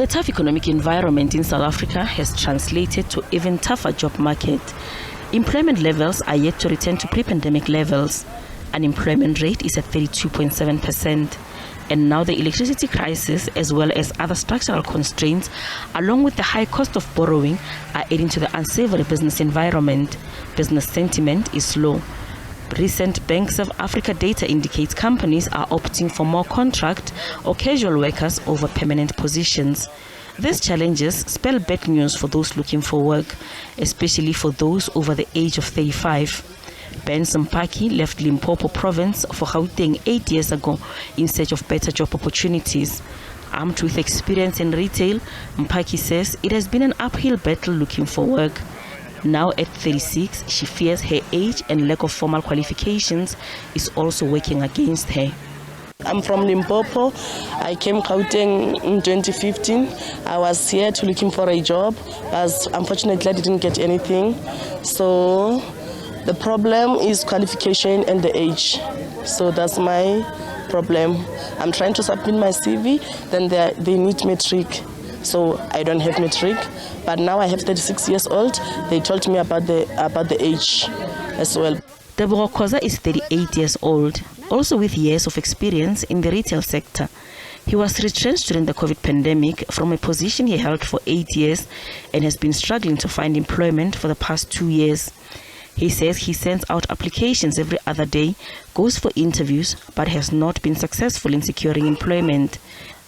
The tough economic environment in South Africa has translated to even tougher job market. Employment levels are yet to return to pre-pandemic levels. Unemployment rate is at 32.7%. And now the electricity crisis, as well as other structural constraints, along with the high cost of borrowing, are adding to the unsavory business environment. Business sentiment is low. Recent Bank of Africa data indicates companies are opting for more contract or casual workers over permanent positions. These challenges spell bad news for those looking for work, especially for those over the age of 35. Ben Mpaki left Limpopo province for Gauteng 8 years ago in search of better job opportunities. Armed with experience in retail, Mpaki says it has been an uphill battle looking for work. Now at 36, she fears her age and lack of formal qualifications is also working against her. I'm from Limpopo. I came Gauteng in 2015. I was here looking for a job, but unfortunately I didn't get anything. So the problem is qualification and the age. So that's my problem. I'm trying to submit my CV, then they need matric. So I don't have matric, but now I have 36 years old. They told me about the age as well. Deborah Koza is 38 years old, also with years of experience in the retail sector. He was retrenched during the COVID pandemic from a position he held for 8 years and has been struggling to find employment for the past 2 years. He says he sends out applications every other day, goes for interviews, but has not been successful in securing employment.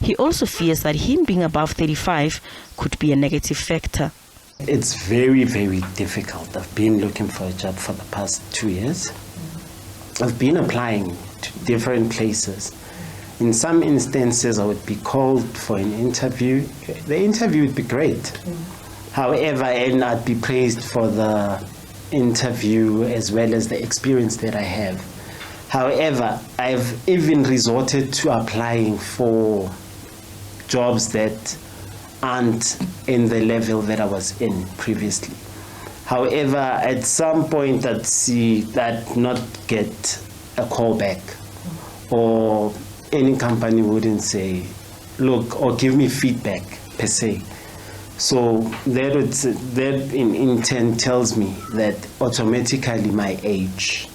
He also fears that him being above 35 could be a negative factor. It's very, very difficult. I've been looking for a job for the past 2 years. I've been applying to different places. In some instances, I would be called for an interview. The interview would be great. However, and I'd be praised for the interview as well as the experience that I have. However, I've even resorted to applying for jobs that aren't in the level that I was in previously. However, at some point I'd not get a call back, or any company wouldn't say, look, or give me feedback per se. So that in turn tells me that automatically my age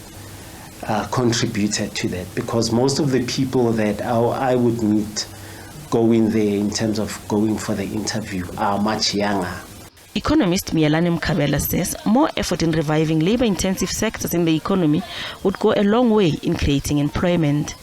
contributed to that, because most of the people that I would meet going there in terms of going for the interview are much younger. Economist Mielane Mkabela says more effort in reviving labor-intensive sectors in the economy would go a long way in creating employment.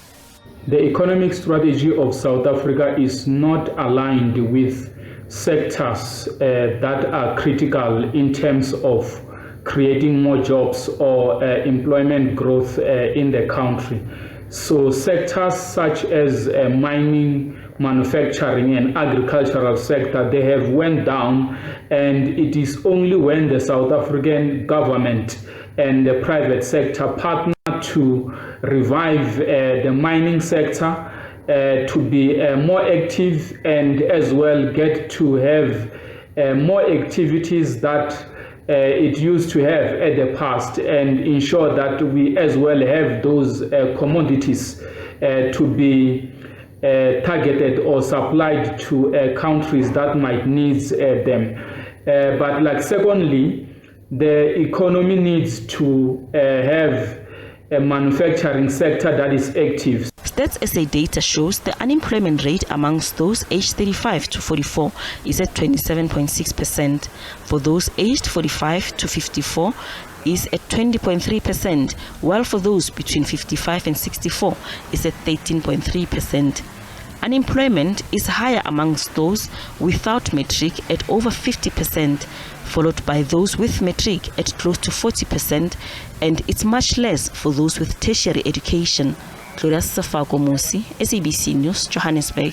The economic strategy of South Africa is not aligned with sectors that are critical in terms of creating more jobs or employment growth in the country. So sectors such as mining, manufacturing and agricultural sector, they have went down, and it is only when the South African government and the private sector partner to revive the mining sector to be more active, and as well get to have more activities that it used to have at the past, and ensure that we as well have those commodities to be targeted or supplied to countries that might need them. But like secondly, the economy needs to have a manufacturing sector that is active. Stats SA data shows the unemployment rate amongst those aged 35 to 44 is at 27.6%. For those aged 45 to 54 is at 20.3%, while for those between 55 and 64 is at 13.3%. Unemployment is higher amongst those without matric at over 50%, followed by those with matric at close to 40%, and it's much less for those with tertiary education. Gloria Safako Musi, SABC News, Johannesburg.